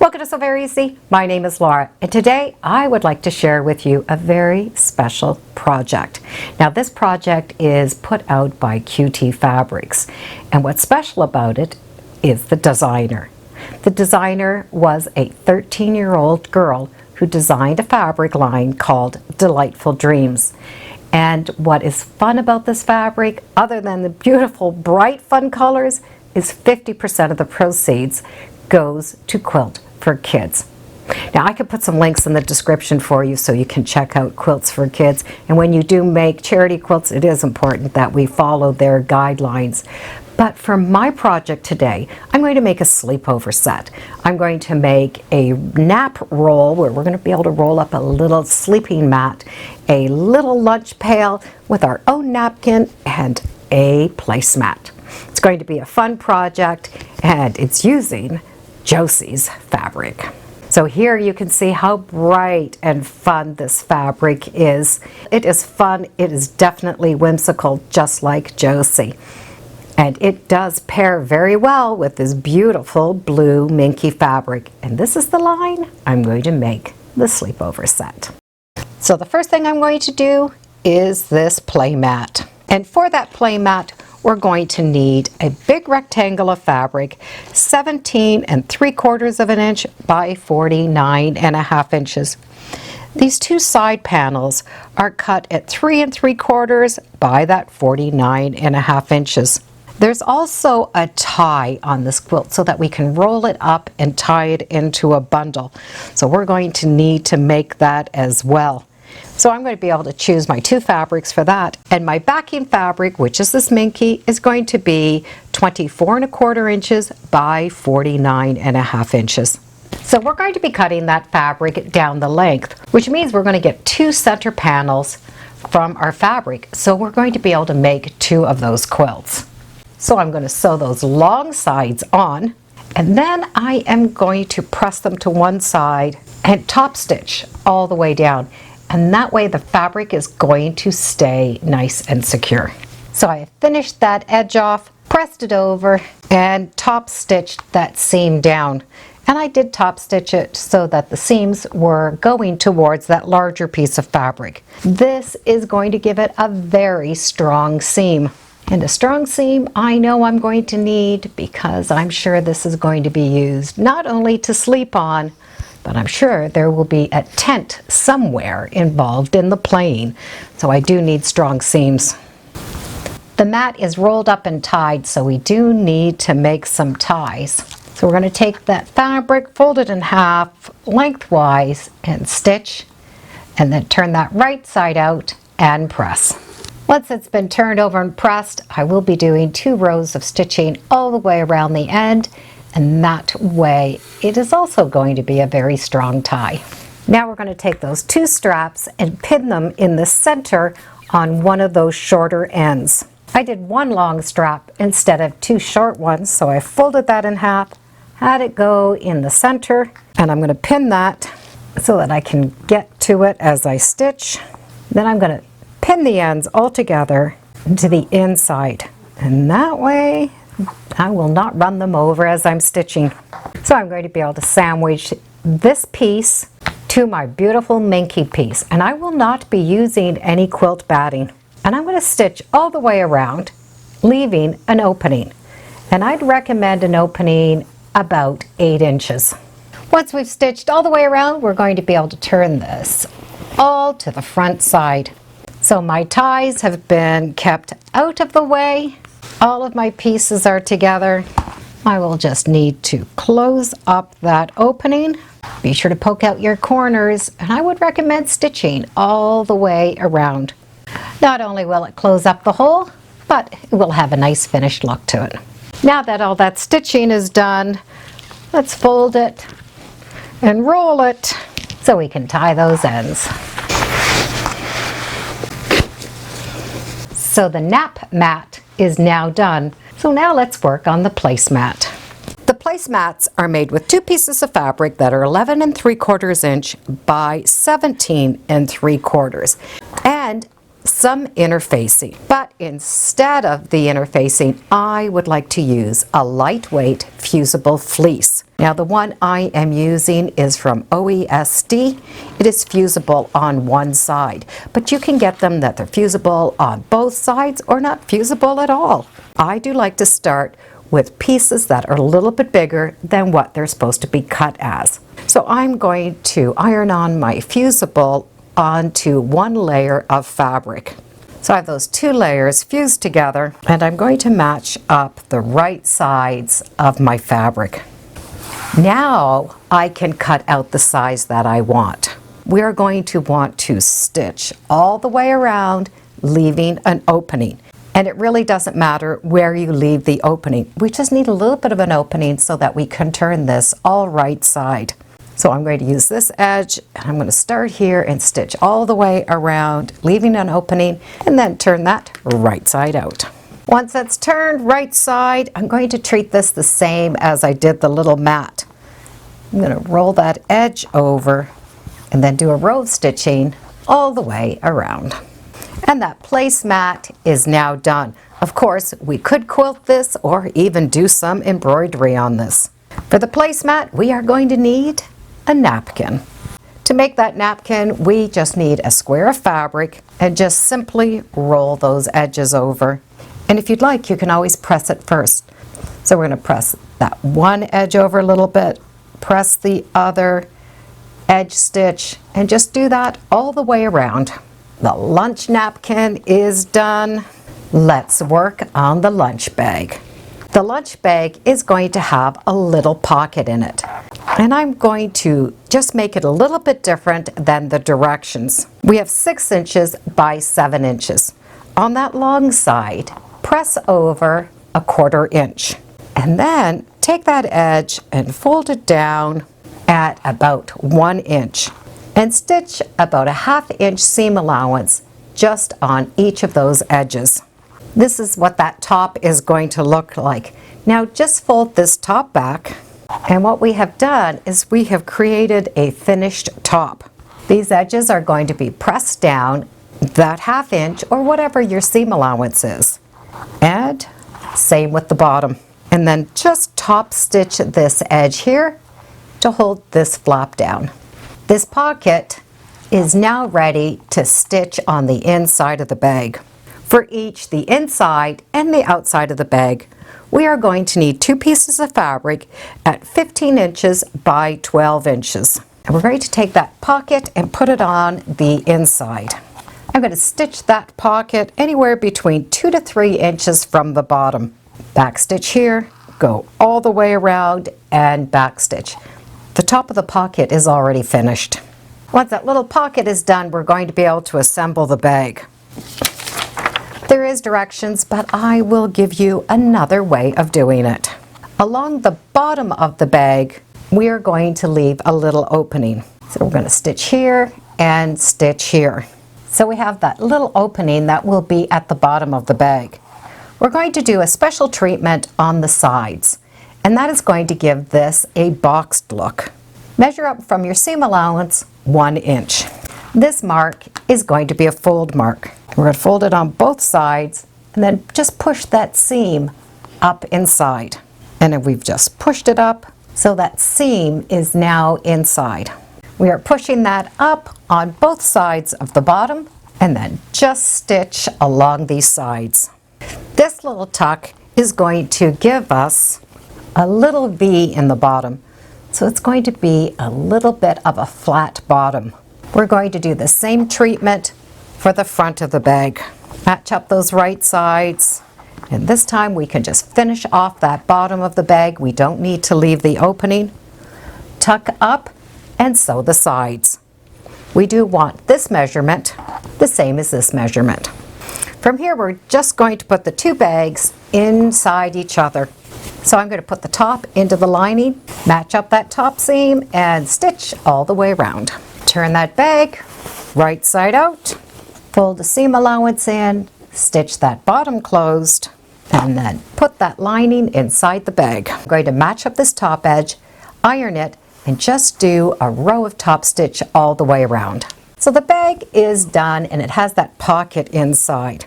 Welcome to So Very Easy. My name is Laura, and today I would like to share with you a very special project. Now, this project is put out by QT Fabrics, and what's special about it is the designer. The designer was a 13-year-old girl who designed a fabric line called Delightful Dreams. And what is fun about this fabric, other than the beautiful, bright, fun colors, is 50% of the proceeds goes to Quilt for Kids. Now, I could put some links in the description for you so you can check out Quilts for Kids. And when you do make charity quilts, it is important that we follow their guidelines. But for my project today, I'm going to make a sleepover set. I'm going to make a nap roll where we're going to be able to roll up a little sleeping mat, a little lunch pail with our own napkin, and a placemat. It's going to be a fun project, and it's using Josie's fabric. So here you can see how bright and fun this fabric is. It is fun, it is definitely whimsical, just like Josie. And it does pair very well with this beautiful blue minky fabric. And this is the line I'm going to make the sleepover set. So the first thing I'm going to do is this play mat. And for that play mat, we're going to need a big rectangle of fabric, 17 3/4 of an inch by 49 1/2 inches. These two side panels are cut at 3 3/4 by that 49 1/2 inches. There's also a tie on this quilt so that we can roll it up and tie it into a bundle. So we're going to need to make that as well. So I'm going to be able to choose my two fabrics for that. And my backing fabric, which is this minky, is going to be 24 1/4 inches by 49 1/2 inches. So we're going to be cutting that fabric down the length, which means we're going to get two center panels from our fabric. So we're going to be able to make two of those quilts. So I'm going to sew those long sides on, and then I am going to press them to one side and top stitch all the way down. And that way the fabric is going to stay nice and secure. So I finished that edge off, pressed it over, and top stitched that seam down. And I did top stitch it so that the seams were going towards that larger piece of fabric. This is going to give it a very strong seam. And a strong seam I know I'm going to need because I'm sure this is going to be used not only to sleep on, but I'm sure there will be a tent somewhere involved in the playing. So I do need strong seams. The mat is rolled up and tied, so we do need to make some ties. So we're going to take that fabric, fold it in half lengthwise and stitch, and then turn that right side out and press. Once it's been turned over and pressed, I will be doing 2 rows of stitching all the way around the end, and that way it is also going to be a very strong tie. Now we're going to take those 2 straps and pin them in the center on one of those shorter ends. I did 1 long strap instead of 2 short ones, so I folded that in half, had it go in the center, and I'm going to pin that so that I can get to it as I stitch. Then I'm going to pin the ends all together to the inside, and that way I will not run them over as I'm stitching. So I'm going to be able to sandwich this piece to my beautiful minky piece, and I will not be using any quilt batting. And I'm going to stitch all the way around, leaving an opening. And I'd recommend an opening about 8 inches. Once we've stitched all the way around, we're going to be able to turn this all to the front side. So my ties have been kept out of the way. All of my pieces are together. I will just need to close up that opening. Be sure to poke out your corners, and I would recommend stitching all the way around. Not only will it close up the hole, but it will have a nice finished look to it. Now that all that stitching is done, let's fold it and roll it so we can tie those ends. So the nap mat is now done. So now let's work on the placemat. The placemats are made with 2 pieces of fabric that are 11 3/4 inch by 17 3/4 and some interfacing. But instead of the interfacing, I would like to use a lightweight fusible fleece. Now the one I am using is from OESD. It is fusible on one side, but you can get them that they're fusible on both sides or not fusible at all. I do like to start with pieces that are a little bit bigger than what they're supposed to be cut as. So I'm going to iron on my fusible onto one layer of fabric. So I have those two layers fused together, and I'm going to match up the right sides of my fabric. Now I can cut out the size that I want. We are going to want to stitch all the way around, leaving an opening. And it really doesn't matter where you leave the opening. We just need a little bit of an opening so that we can turn this all right side. So I'm going to use this edge, and I'm going to start here and stitch all the way around, leaving an opening, and then turn that right side out. Once that's turned right side, I'm going to treat this the same as I did the little mat. I'm going to roll that edge over and then do a row of stitching all the way around. And that placemat is now done. Of course, we could quilt this or even do some embroidery on this. For the placemat, we are going to need a napkin. To make that napkin, we just need a square of fabric and just simply roll those edges over. And if you'd like, you can always press it first. So we're going to press that one edge over a little bit, press the other, edge stitch, and just do that all the way around. The lunch napkin is done. Let's work on the lunch bag. The lunch bag is going to have a little pocket in it. And I'm going to just make it a little bit different than the directions. We have 6 inches by 7 inches. On that long side, press over a 1/4 inch. And then take that edge and fold it down at about 1 inch. And stitch about a 1/2 inch seam allowance just on each of those edges. This is what that top is going to look like. Now just fold this top back, and what we have done is we have created a finished top. These edges are going to be pressed down that 1/2 inch or whatever your seam allowance is. And same with the bottom. And then just top stitch this edge here to hold this flap down. This pocket is now ready to stitch on the inside of the bag. For each the inside and the outside of the bag, we are going to need 2 pieces of fabric at 15 inches by 12 inches. And we're going to take that pocket and put it on the inside. I'm going to stitch that pocket anywhere between 2 to 3 inches from the bottom. Back stitch here, go all the way around and back stitch. The top of the pocket is already finished. Once that little pocket is done, we're going to be able to assemble the bag. There is directions, but I will give you another way of doing it. Along the bottom of the bag, we are going to leave a little opening. So we're going to stitch here and stitch here. So we have that little opening that will be at the bottom of the bag. We're going to do a special treatment on the sides, and that is going to give this a boxed look. Measure up from your seam allowance 1 inch. This mark is going to be a fold mark. We're going to fold it on both sides and then just push that seam up inside. And then we've just pushed it up so that seam is now inside. We are pushing that up on both sides of the bottom and then just stitch along these sides. This little tuck is going to give us a little V in the bottom. So it's going to be a little bit of a flat bottom. We're going to do the same treatment for the front of the bag. Match up those right sides, and this time we can just finish off that bottom of the bag. We don't need to leave the opening. Tuck up and sew the sides. We do want this measurement the same as this measurement. From here, we're just going to put the 2 bags inside each other. So I'm going to put the top into the lining, match up that top seam, and stitch all the way around. Turn that bag right side out, fold the seam allowance in, stitch that bottom closed, and then put that lining inside the bag. I'm going to match up this top edge, iron it, and just do a row of top stitch all the way around. So the bag is done, and it has that pocket inside.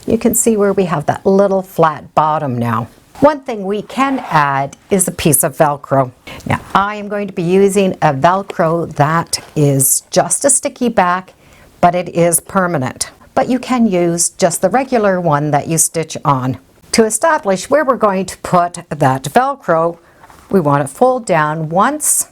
You can see where we have that little flat bottom now. One thing we can add is a piece of Velcro. Now I am going to be using a Velcro that is just a sticky back, but it is permanent. But you can use just the regular one that you stitch on. To establish where we're going to put that Velcro, we want to fold down once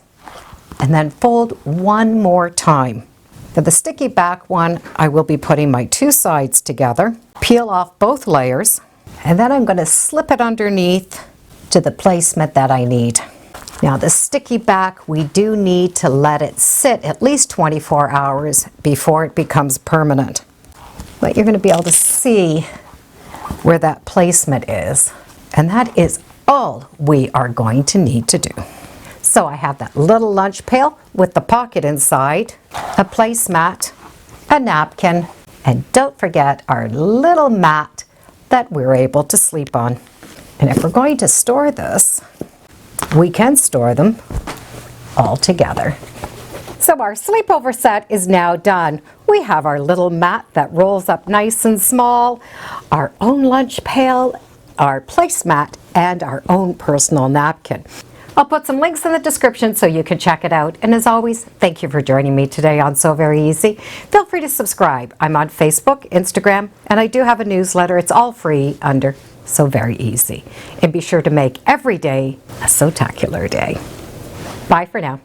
and then fold one more time. For the sticky back one, I will be putting my two sides together, peel off both layers, and then I'm going to slip it underneath to the placement that I need. Now the sticky back, we do need to let it sit at least 24 hours before it becomes permanent. But you're going to be able to see where that placement is. And that is all we are going to need to do. So I have that little lunch pail with the pocket inside, a placemat, a napkin, and don't forget our little mat that we're able to sleep on. And if we're going to store this, we can store them all together. So our sleepover set is now done. We have our little mat that rolls up nice and small, our own lunch pail, our placemat, and our own personal napkin. I'll put some links in the description so you can check it out. And as always, thank you for joining me today on Sew Very Easy. Feel free to subscribe. I'm on Facebook, Instagram, and I do have a newsletter. It's all free under Sew Very Easy. And be sure to make every day a Sewtacular day. Bye for now.